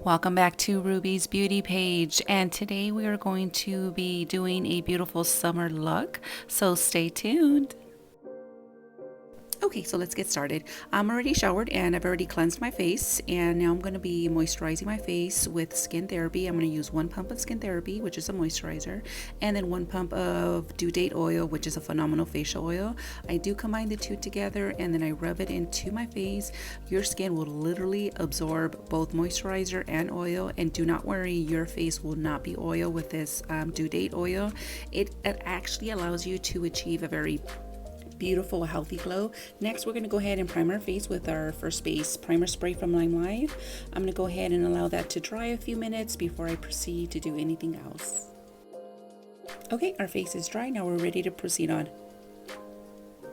Welcome back to Ruby's Beauty Page, and today we are going to be doing a beautiful summer look, so stay tuned. Okay, so let's get started. I'm already showered and I've already cleansed my face, and now I'm going to be moisturizing my face with Skin Therapy. I'm going to use 1 pump of Skin Therapy, which is a moisturizer, and then 1 pump of Due Date Oil, which is a phenomenal facial oil. I do combine the two together and then I rub it into my face. Your skin will literally absorb both moisturizer and oil, and do not worry, your face will not be oil with this Due Date Oil. It actually allows you to achieve a very beautiful healthy glow. Next, we're going to go ahead and prime our face with our First Base primer spray from Limelife. I'm going to go ahead and allow that to dry a few minutes before I proceed to do anything else. Okay, our face is dry. Now we're ready to proceed on.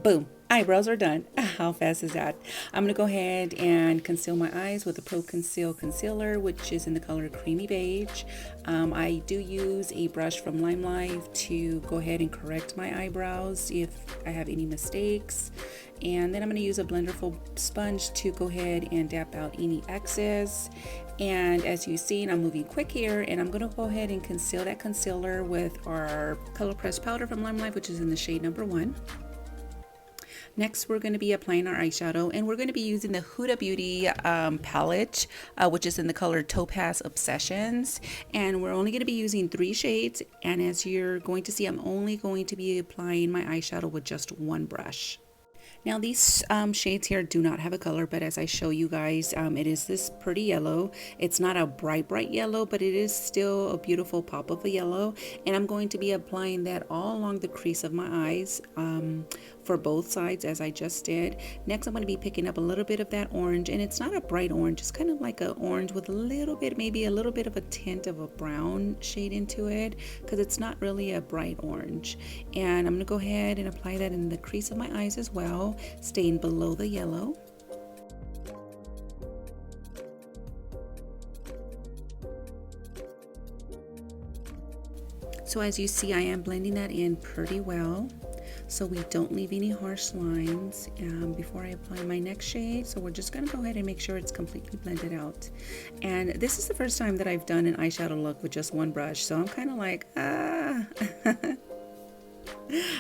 Boom, eyebrows are done. How fast is that? I'm gonna go ahead and conceal my eyes with the Pro Conceal concealer, which is in the color Creamy Beige. I do use a brush from Limelife to go ahead and correct my eyebrows if I have any mistakes, and then I'm going to use a blenderful sponge to go ahead and dab out any excess. And as you've seen, I'm moving quick here, and I'm going to go ahead and conceal that concealer with our color pressed powder from Limelife, which is in the shade number 1. Next, we're going to be applying our eyeshadow, and we're going to be using the Huda Beauty palette, which is in the color Topaz Obsessions. And we're only going to be using 3 shades. And as you're going to see, I'm only going to be applying my eyeshadow with just 1 brush. Now these shades here do not have a color, but as I show you guys, it is this pretty yellow. It's not a bright yellow, but it is still a beautiful pop of a yellow. And I'm going to be applying that all along the crease of my eyes for both sides, as I just did. Next, I'm going to be picking up a little bit of that orange, and it's not a bright orange, it's kind of like an orange with a little bit, maybe a little bit of a tint of a brown shade into it, because it's not really a bright orange. And I'm going to go ahead and apply that in the crease of my eyes as well, staying below the yellow. So as you see, I am blending that in pretty well, so we don't leave any harsh lines before I apply my next shade. So we're just going to go ahead and make sure it's completely blended out. And this is the first time that I've done an eyeshadow look with just 1 brush, so I'm kind of like, ah.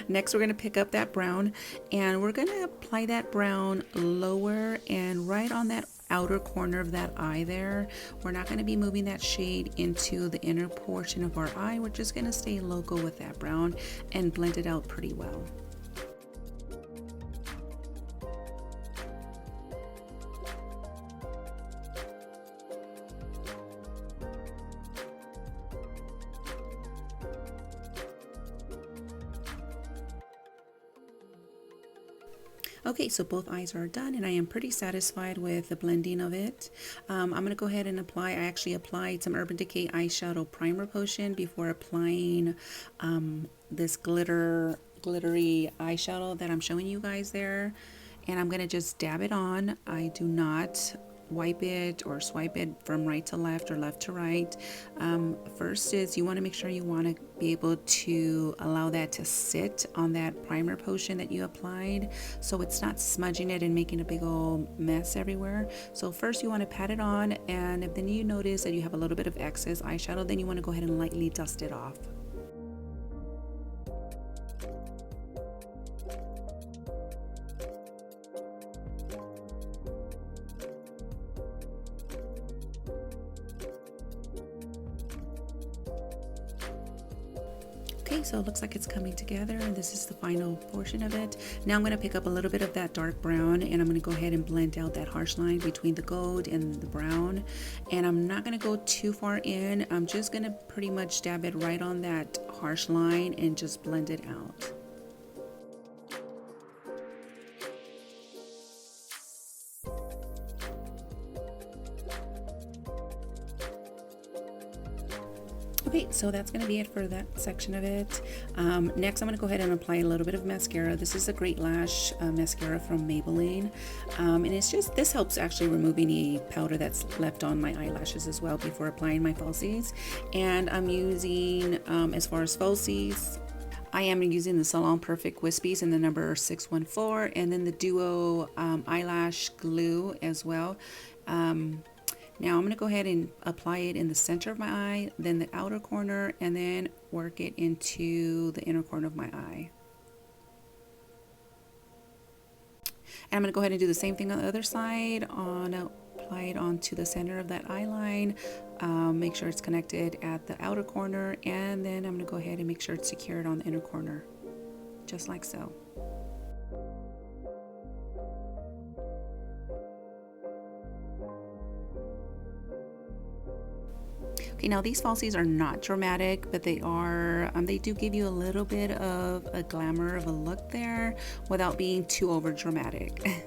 Next, we're going to pick up that brown, and we're going to apply that brown lower and right on that outer corner of that eye there. We're not going to be moving that shade into the inner portion of our eye. We're just going to stay local with that brown and blend it out pretty well. Okay, so both eyes are done, and I am pretty satisfied with the blending of it. I'm going to go ahead and apply, I actually applied some Urban Decay eyeshadow primer potion before applying this glittery eyeshadow that I'm showing you guys there. And I'm going to just dab it on. I do not wipe it or swipe it from right to left or left to right. First is you want to make sure you want to be able to allow that to sit on that primer potion that you applied, so it's not smudging it and making a big old mess everywhere. So first you want to pat it on, and if then you notice that you have a little bit of excess eyeshadow, then you want to go ahead and lightly dust it off. Okay, so it looks like it's coming together, and this is the final portion of it. Now I'm going to pick up a little bit of that dark brown, and I'm going to go ahead and blend out that harsh line between the gold and the brown. And I'm not going to go too far in. I'm just going to pretty much dab it right on that harsh line and just blend it out. Okay, so that's going to be it for that section of it. Next, I'm going to go ahead and apply a little bit of mascara. This is a Great Lash mascara from Maybelline. And it's just, this helps actually remove any powder that's left on my eyelashes as well before applying my falsies. And I'm using, as far as falsies, I am using the Salon Perfect Wispies in the number 614, and then the Duo eyelash glue as well. Now I'm going to go ahead and apply it in the center of my eye, then the outer corner, and then work it into the inner corner of my eye. And I'm going to go ahead and do the same thing on the other side. Apply it onto the center of that eye line. Make sure it's connected at the outer corner, and then I'm going to go ahead and make sure it's secured on the inner corner, just like so. Okay, now these falsies are not dramatic, but they are, they do give you a little bit of a glamour of a look there without being too over dramatic.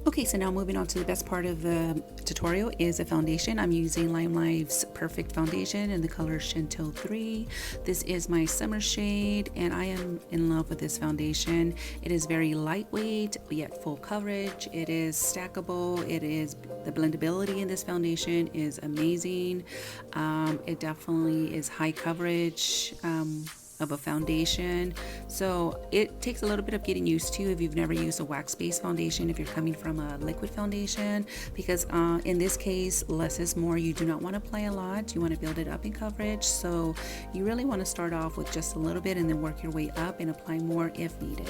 Okay, so now moving on to the best part of the tutorial is a foundation. I'm using Limelife's Perfect Foundation in the color Shinto 3. This is my summer shade, and I am in love with this foundation. It is very lightweight, yet full coverage. It is stackable. The blendability in this foundation is amazing. It definitely is high coverage. Of a foundation, so it takes a little bit of getting used to if you've never used a wax-based foundation, if you're coming from a liquid foundation, because in this case, less is more. You do not want to apply a lot. You want to build it up in coverage, so you really want to start off with just a little bit and then work your way up and apply more if needed.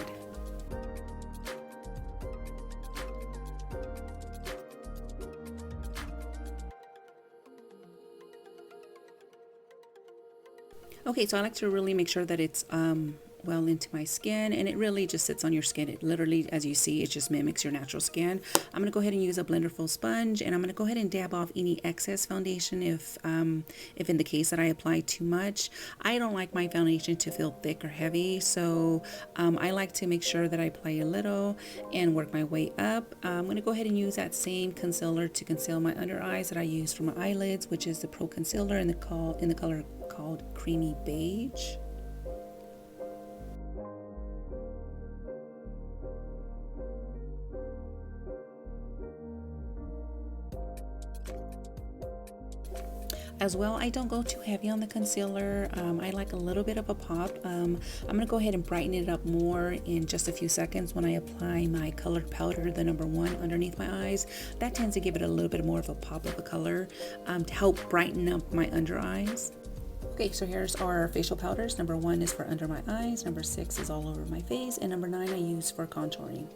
Okay, so I like to really make sure that it's well into my skin, and it really just sits on your skin. It literally, as you see, it just mimics your natural skin. I'm going to go ahead and use a blenderful sponge, and I'm going to go ahead and dab off any excess foundation if in the case that I apply too much. I don't like my foundation to feel thick or heavy, so I like to make sure that I apply a little and work my way up. I'm going to go ahead and use that same concealer to conceal my under eyes that I use for my eyelids, which is the Pro Concealer in the color called Creamy Beige. As well, I don't go too heavy on the concealer. I like a little bit of a pop. I'm going to go ahead and brighten it up more in just a few seconds when I apply my colored powder, the number 1, underneath my eyes. That tends to give it a little bit more of a pop of a color to help brighten up my under eyes. Okay, so here's our facial powders. Number 1 is for under my eyes, number 6 is all over my face, and number 9 I use for contouring.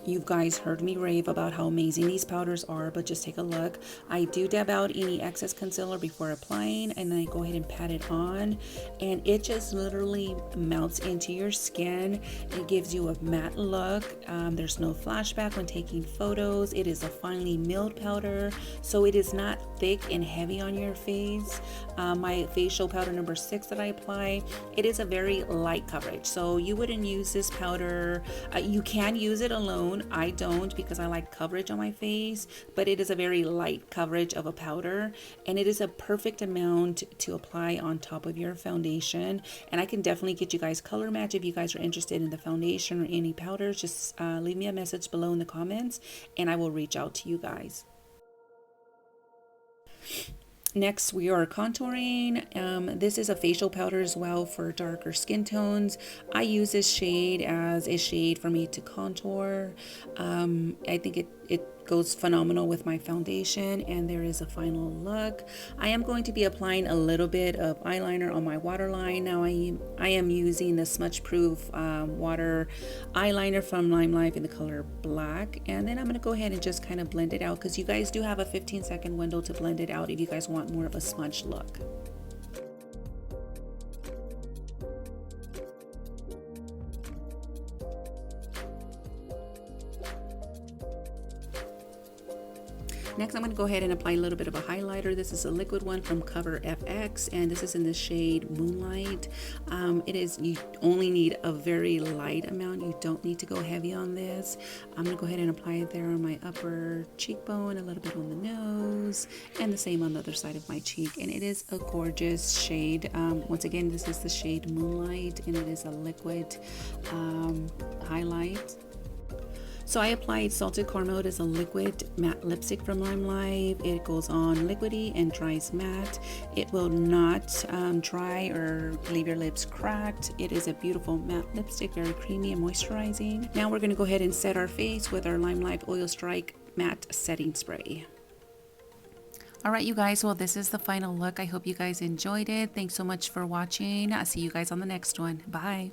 You guys heard me rave about how amazing these powders are, but just take a look. I do dab out any excess concealer before applying, and then I go ahead and pat it on, and it just literally melts into your skin. It gives you a matte look. There's no flashback when taking photos. It is a finely milled powder, so it is not thick and heavy on your face. My facial powder number 6 that I apply, it is a very light coverage, so you wouldn't use this powder. You can use it alone. I don't, because I like coverage on my face, but it is a very light coverage of a powder, and it is a perfect amount to apply on top of your foundation. And I can definitely get you guys color match. If you guys are interested in the foundation or any powders, just leave me a message below in the comments and I will reach out to you guys. Next, we are contouring. This is a facial powder as well for darker skin tones. I use this shade as a shade for me to contour. I think it goes phenomenal with my foundation, and there is a final look. I am going to be applying a little bit of eyeliner on my waterline. Now I am using the smudge proof water eyeliner from Limelife in the color black, and then I'm going to go ahead and just kind of blend it out, because you guys do have a 15-second window to blend it out if you guys want more of a smudge look. Next, I'm going to go ahead and apply a little bit of a highlighter. This is a liquid one from Cover FX, and this is in the shade Moonlight. You only need a very light amount. You don't need to go heavy on this. I'm going to go ahead and apply it there on my upper cheekbone, a little bit on the nose, and the same on the other side of my cheek. And it is a gorgeous shade. Once again, this is the shade Moonlight, and it is a liquid highlight. So I applied Salted Caramel. It is a liquid matte lipstick from Limelife. It goes on liquidy and dries matte. It will not dry or leave your lips cracked. It is a beautiful matte lipstick, very creamy and moisturizing. Now we're going to go ahead and set our face with our Limelife Oil Strike Matte Setting Spray. Alright you guys, well this is the final look. I hope you guys enjoyed it. Thanks so much for watching. I'll see you guys on the next one. Bye.